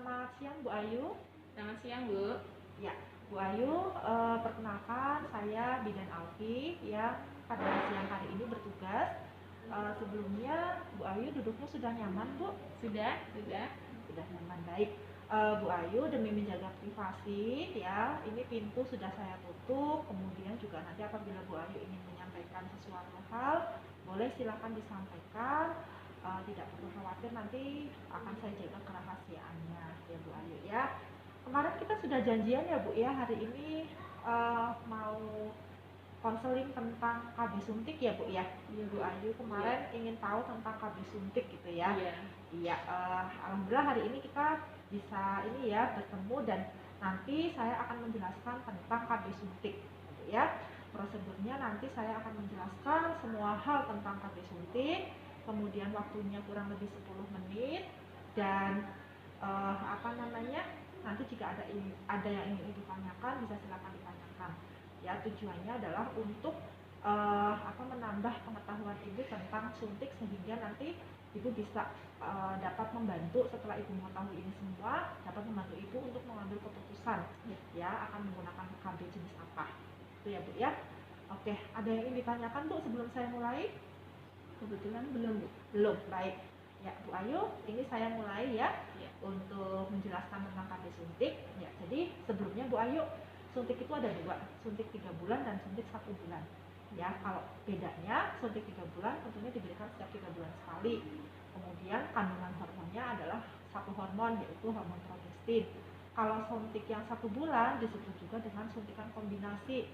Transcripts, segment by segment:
Selamat siang Bu Ayu. Selamat siang, Bu. Ya, Bu Ayu, perkenalkan saya Bidan Alfi yang pada siang hari ini bertugas. Sebelumnya Bu Ayu duduknya sudah nyaman, Bu? Sudah. Sudah nyaman, baik. Bu Ayu, demi menjaga privasi ya, ini pintu sudah saya tutup. Kemudian juga nanti apabila Bu Ayu ingin menyampaikan sesuatu hal, boleh silakan disampaikan. Tidak perlu khawatir, nanti akan saya jaga kerahasiaannya ya Bu Ayu ya. Kemarin kita sudah janjian ya Bu ya, hari ini mau konseling tentang KB suntik ya Bu ya. Iya, Bu Ayu kemarin ingin tahu tentang KB suntik gitu ya. Iya. Alhamdulillah hari ini kita bisa ini ya bertemu, dan nanti saya akan menjelaskan tentang KB suntik gitu ya. Prosedurnya nanti saya akan menjelaskan semua hal tentang KB suntik. Kemudian waktunya kurang lebih 10 menit, dan nanti jika ada yang ingin ditanyakan bisa silakan ditanyakan ya. Tujuannya adalah untuk menambah pengetahuan ibu tentang suntik, sehingga nanti ibu bisa dapat membantu, setelah ibu mengetahui ini semua, dapat membantu ibu untuk mengambil keputusan ya akan menggunakan KB jenis apa itu ya Bu ya. Oke, ada yang ingin ditanyakan Bu sebelum saya mulai? Kebetulan belum, Bu. Belum, baik. Ya, Bu Ayu, ini saya mulai ya, Ya. untuk menjelaskan tentang KB suntik. Ya, jadi sebelumnya Bu Ayu, suntik itu ada dua, suntik 3 bulan dan suntik 1 bulan. Ya, kalau bedanya suntik 3 bulan tentunya diberikan setiap 3 bulan sekali. Kemudian kandungan hormonnya adalah satu hormon, yaitu hormon progestin. Kalau suntik yang 1 bulan disebut juga dengan suntikan kombinasi.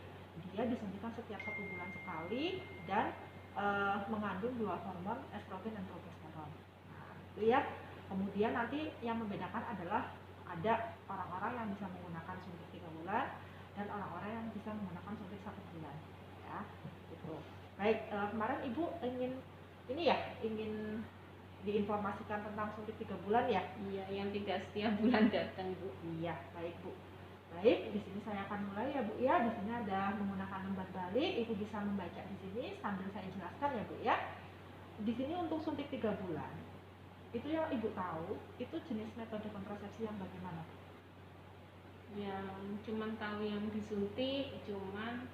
Dia disuntikan setiap 1 bulan sekali dan mengandung 2 hormon, estrogen dan progesteron. Nah, itu ya. Kemudian nanti yang membedakan adalah ada orang-orang yang bisa menggunakan suntik 3 bulan dan orang-orang yang bisa menggunakan suntik 1 bulan. Ya, gitu. Baik, kemarin Ibu ingin diinformasikan tentang suntik 3 bulan ya? Iya, yang tidak setiap bulan datang, Bu. Iya, baik Bu. Baik, di sini saya akan mulai ya Bu ya. Di sini ada menggunakan lembar balik, Ibu bisa membaca di sini sambil saya jelaskan ya Bu ya. Di sini untuk suntik 3 bulan, itu yang Ibu tahu, itu jenis metode kontrasepsi yang bagaimana? Yang cuman tahu yang disuntik, cuman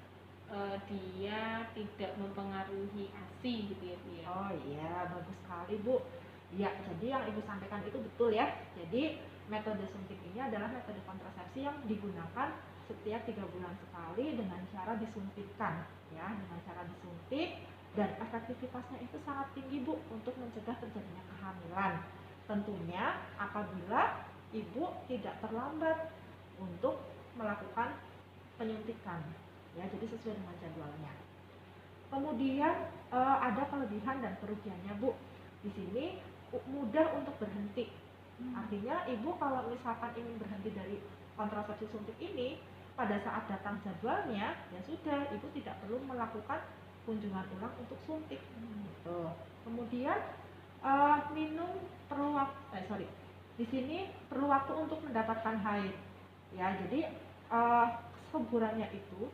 dia tidak mempengaruhi ASI gitu ya, Bu ya. Oh iya, bagus sekali Bu. Ya, jadi yang Ibu sampaikan itu betul ya. Jadi metode suntik ini adalah metode kontrasepsi yang digunakan setiap 3 bulan sekali dengan cara disuntikkan ya, dengan cara disuntik, dan efektivitasnya itu sangat tinggi Bu untuk mencegah terjadinya kehamilan. Tentunya apabila ibu tidak terlambat untuk melakukan penyuntikan ya, jadi sesuai dengan jadwalnya. Kemudian ada kelebihan dan kerugiannya Bu. Di sini mudah untuk berhenti. Artinya ibu kalau misalkan ingin berhenti dari kontrasepsi suntik ini, pada saat datang jadwalnya ya sudah, ibu tidak perlu melakukan kunjungan ulang untuk suntik. Gitu. Kemudian di sini perlu waktu untuk mendapatkan haid. Ya, jadi kesuburannya itu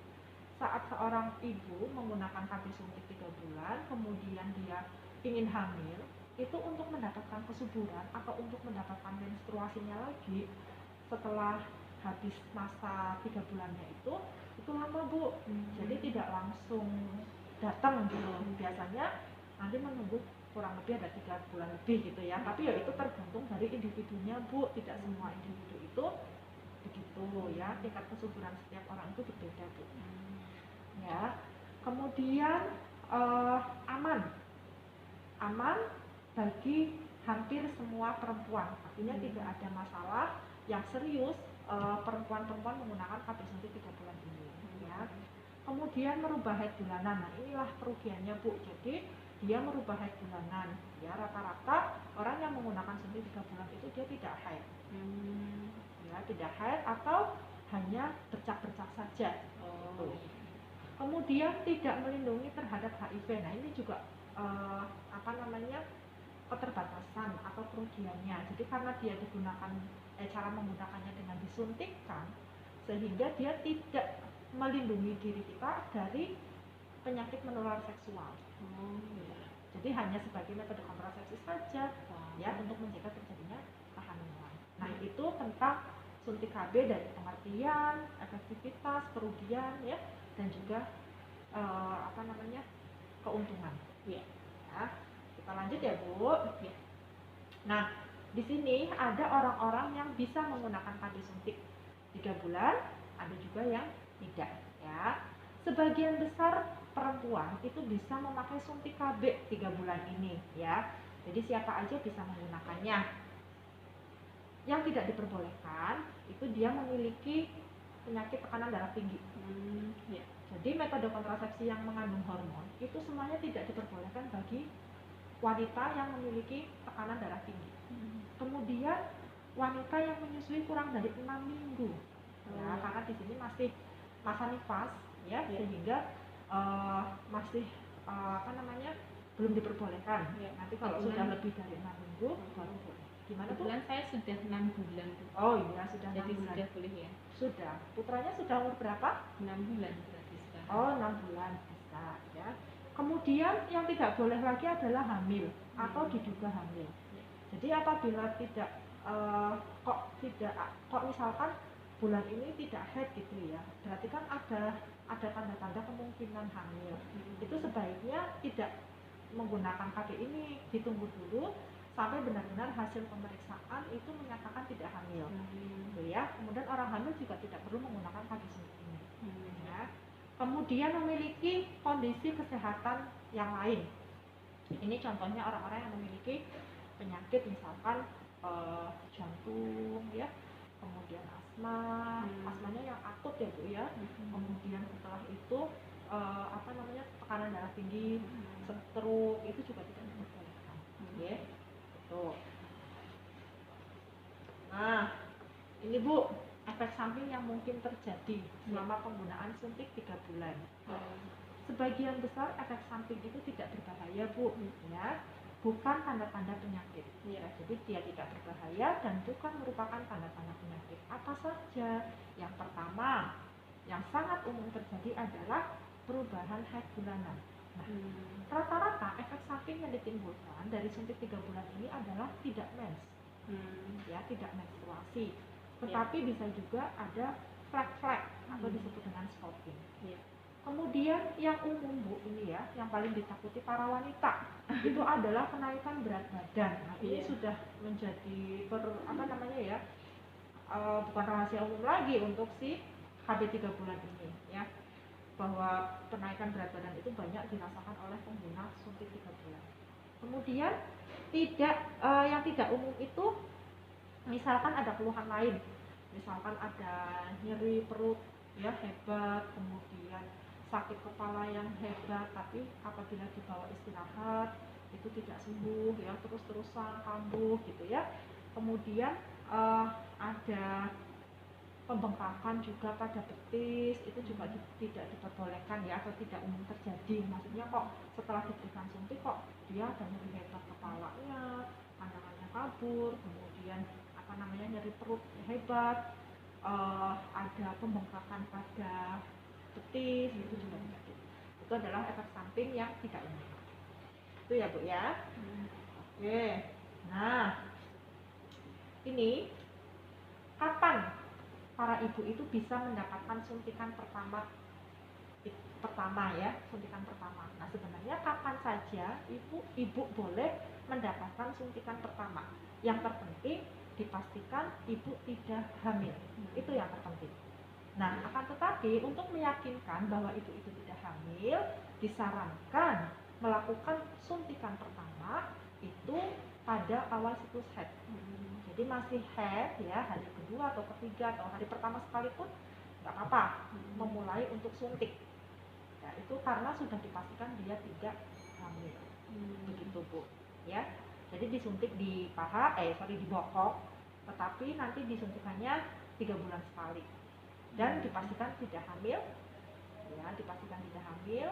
saat seorang ibu menggunakan KB suntik 3 bulan, kemudian dia ingin hamil, itu untuk mendapatkan kesuburan atau untuk mendapatkan menstruasinya lagi setelah habis masa 3 bulannya itu lama Bu. Jadi tidak langsung datang gitu. Biasanya nanti menunggu kurang lebih ada 3 bulan lebih gitu ya. Tapi ya itu tergantung dari individunya Bu. Tidak semua individu itu begitu ya. Tingkat kesuburan setiap orang itu berbeda Bu. Ya. Kemudian aman bagi hampir semua perempuan. Artinya tidak ada masalah yang serius perempuan-perempuan menggunakan KB suntik 3 bulan ini ya. Kemudian merubah haid bulanan. Nah, inilah kerugiannya Bu. Jadi dia merubah haid bulanan ya. Rata-rata orang yang menggunakan suntik 3 bulan itu dia tidak haid. Ya, tidak haid atau hanya bercak-bercak saja. Gitu. Kemudian tidak melindungi terhadap HIV. Nah, ini juga keterbatasan atau kerugiannya. Jadi karena dia digunakan cara menggunakannya dengan disuntikkan, sehingga dia tidak melindungi diri kita dari penyakit menular seksual. Jadi hanya sebagai metode kontrasepsi saja ya, untuk mencegah terjadinya kehamilan. Nah, itu itu tentang suntik KB dari pengertian, efektivitas, kerugian ya, dan juga keuntungan. Ya. Ya, kita lanjut ya Bu. Ya. Nah, di sini ada orang-orang yang bisa menggunakan KB suntik 3 bulan, ada juga yang tidak ya. Sebagian besar perempuan itu bisa memakai suntik KB 3 bulan ini ya. Jadi siapa aja bisa menggunakannya. Yang tidak diperbolehkan itu dia memiliki penyakit tekanan darah tinggi. Ya. Jadi metode kontrasepsi yang mengandung hormon itu semuanya tidak diperbolehkan bagi wanita yang memiliki tekanan darah tinggi. Kemudian wanita yang menyusui kurang dari 6 minggu. Ya, karena di sini masih masa nifas ya, sehingga masih belum diperbolehkan. Nanti kalau sudah lebih dari 6 minggu baru boleh. Gimana Bu? Kebetulan saya sudah 6 bulan. Oh iya, sudah 6 Jadi bulan. sudah boleh ya? Sudah. Putranya sudah umur berapa? 6 bulan berarti sekarang. Oh, 6 bulan bisa ya. Kemudian yang tidak boleh lagi adalah hamil atau diduga hamil. Jadi apabila kok misalkan bulan ini tidak haid gitu ya, berarti kan ada tanda-tanda kemungkinan hamil. Itu sebaiknya tidak menggunakan KB ini, ditunggu dulu sampai benar-benar hasil pemeriksaan itu menyatakan tidak hamil. Gitu ya. Kemudian orang hamil juga tidak perlu menggunakan KB suntik ini. Ya. Kemudian memiliki kondisi kesehatan yang lain. Ini contohnya orang-orang yang memiliki penyakit misalkan jantung ya, kemudian asma, asmanya yang akut ya Bu ya. Kemudian setelah itu tekanan darah tinggi, stroke itu juga tidak diperbolehkan. Ya. Tuh. Nah, ini Bu, efek samping yang mungkin terjadi selama penggunaan suntik 3 bulan. Sebagian besar efek samping itu tidak berbahaya Bu, ya, bukan tanda-tanda penyakit. Ya, jadi dia tidak berbahaya dan bukan merupakan tanda-tanda penyakit. Apa saja? Yang pertama, yang sangat umum terjadi adalah perubahan haid bulanan. Nah, rata-rata efek samping yang ditimbulkan dari suntik 3 bulan ini adalah tidak mens, ya, tidak menstruasi. Tetapi bisa juga ada flek-flek atau disebut dengan spotting. Kemudian yang umum Bu ini ya, yang paling ditakuti para wanita itu adalah kenaikan berat badan. Nah, ini sudah menjadi bukan rahasia umum lagi untuk si KB 3 bulan ini ya, bahwa kenaikan berat badan itu banyak dirasakan oleh pengguna suntik 3 bulan. Kemudian yang tidak umum itu misalkan ada keluhan lain, misalkan ada nyeri perut ya hebat, kemudian sakit kepala yang hebat, tapi apabila dibawa istirahat itu tidak sembuh ya, terus-terusan kambuh gitu ya. Kemudian ada pembengkakan juga pada betis, itu juga tidak diperbolehkan ya, atau tidak umum terjadi. Maksudnya kok setelah diberikan suntik kok dia ada nyeri hebat kepalanya, pandangannya kabur, kemudian nyeri perut hebat, ada pembengkakan pada betis, itu juga tidak. Itu adalah efek samping yang tidak umum. Itu ya Bu ya. Oke. Nah, ini kapan para ibu itu bisa mendapatkan suntikan pertama ya, suntikan pertama. Nah, sebenarnya kapan saja ibu boleh mendapatkan suntikan pertama. Yang terpenting dipastikan ibu tidak hamil. Itu yang terpenting. Nah, akan tetapi untuk meyakinkan bahwa ibu itu tidak hamil, disarankan melakukan suntikan pertama itu pada awal siklus haid. Jadi masih haid ya, hari kedua atau ketiga atau hari pertama sekalipun nggak apa-apa memulai untuk suntik. Ya, itu karena sudah dipastikan dia tidak hamil. Begitu Bu. Ya. Jadi disuntik di di bokok, tetapi nanti disuntikannya 3 bulan sekali. Dan dipastikan tidak hamil, ya, dipastikan tidak hamil,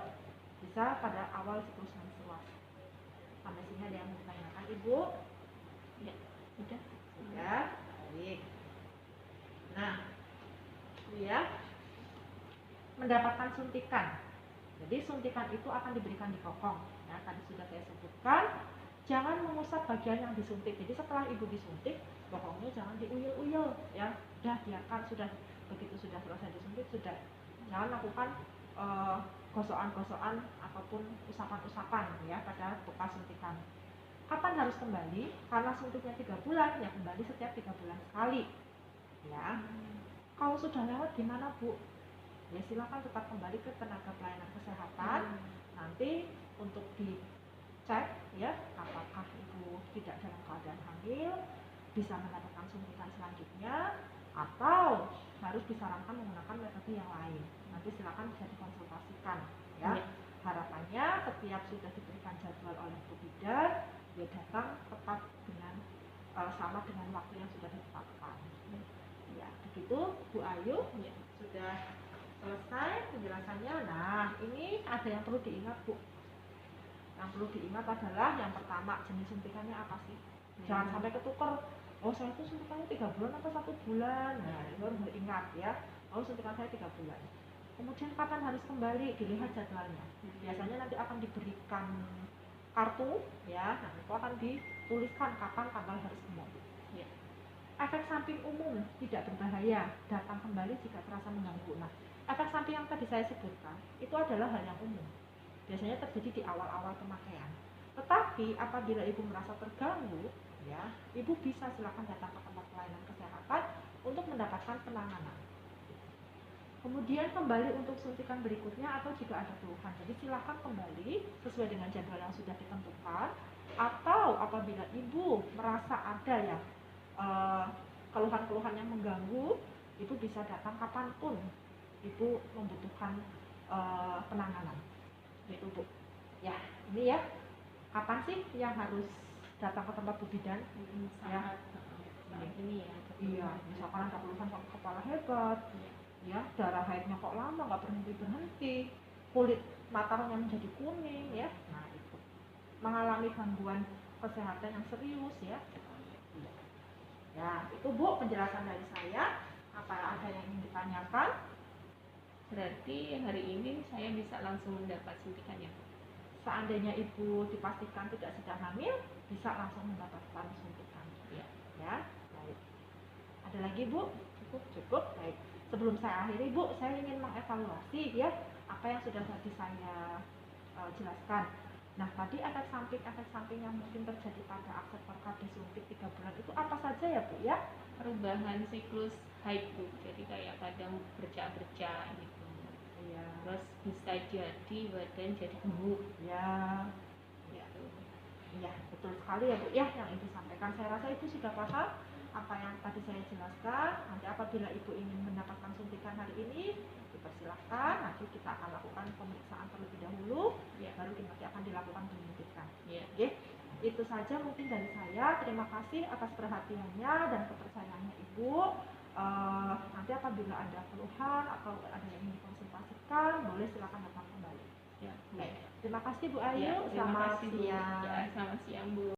bisa pada awal siklus menstruasi. Sampai sini ada yang mau ditanyakan Ibu? Ya, sudah. Ya, baik. Nah, ya, mendapatkan suntikan. Jadi suntikan itu akan diberikan di kokong. Ya, tadi sudah saya sebutkan. jangan mengusap bagian yang disuntik. Jadi setelah ibu disuntik, pokoknya jangan diuyel-uyel ya. Udah biarkan, sudah begitu sudah selesai disuntik, sudah jangan lakukan gosokan-gosokan ataupun usapan-usapan ya pada bekas suntikan. Kapan harus kembali? Karena suntiknya 3 bulan, ya kembali setiap 3 bulan sekali ya. Kalau sudah lewat gimana Bu? Ya silakan tetap kembali ke tenaga pelayanan kesehatan. Nanti untuk dicek ya apakah ibu tidak dalam keadaan hamil, bisa mendapatkan suntikan selanjutnya, atau harus disarankan menggunakan metode yang lain. Nanti silakan bisa dikonsultasikan ya. Harapannya setiap sudah diberikan jadwal oleh Bu Bidan, ya datang tepat dengan sama dengan waktu yang sudah ditetapkan. Ya, begitu Bu Ayu, ya, sudah selesai penjelasannya. Nah, ini ada yang perlu diingat Bu. Yang perlu diingat adalah yang pertama, jenis suntikannya apa sih? Jangan sampai ketukar. Oh, saya itu suntikannya 3 bulan atau 1 bulan. Nah, itu harus diingat ya. Oh, suntikan saya 3 bulan. Kemudian kapan harus kembali? Dilihat jadwalnya. Biasanya nanti akan diberikan kartu ya, nah itu akan dituliskan kapan tanggal harus kembali ya. Efek samping umum tidak berbahaya, datang kembali jika terasa mengganggu. Nah, efek samping yang tadi saya sebutkan itu adalah hal yang umum, biasanya terjadi di awal-awal pemakaian. Tetapi apabila ibu merasa terganggu ya, ibu bisa silakan datang ke tempat pelayanan kesehatan untuk mendapatkan penanganan. Kemudian kembali untuk suntikan berikutnya atau jika ada keluhan. Jadi silakan kembali sesuai dengan jadwal yang sudah ditentukan. Atau apabila ibu merasa ada ya keluhan-keluhan yang mengganggu, ibu bisa datang kapanpun ibu membutuhkan penanganan. Itu Bu. Ya, ini ya. Kapan sih yang harus datang ke tempat Bu Bidan? Saat ini ya. Iya, misalkan ada keluhan kepala hebat. Ya, darah haidnya kok lama nggak berhenti, kulit matanya menjadi kuning ya. Nah, itu mengalami gangguan kesehatan yang serius ya. Ya, itu Bu penjelasan dari saya. Apa ada yang ingin ditanyakan? Berarti hari ini saya bisa langsung mendapat suntikannya. Seandainya ibu dipastikan tidak sedang hamil, bisa langsung mendapatkan suntikan. Ya, baik. Ada lagi Bu? Cukup. Baik. Sebelum saya akhiri Bu, saya ingin mengevaluasi ya apa yang sudah tadi saya jelaskan. Nah, tadi efek samping yang mungkin terjadi pada aksesoris disuntik 3 bulan itu apa saja ya Bu ya? Perubahan siklus haid Bu, jadi kayak kadang bercak-bercak gitu. Iya. Terus bisa jadi badan jadi gemuk. Ya. Iya, betul sekali ya Bu ya yang Ibu sampaikan. Saya rasa Ibu sudah paham apa yang tadi saya jelaskan. Nanti apabila ibu ingin mendapatkan suntikan hari ini, dipersilahkan. Nanti kita akan lakukan pemeriksaan terlebih dahulu, baru nanti akan dilakukan penyuntikan. Oke, itu saja mungkin dari saya. Terima kasih atas perhatiannya dan kepercayaannya Ibu. Nanti apabila ada keluhan atau ada yang ingin dikonsultasikan, boleh silakan datang kembali. Baik. Terima kasih Bu Ayu. Selamat siang. Selamat siang Bu.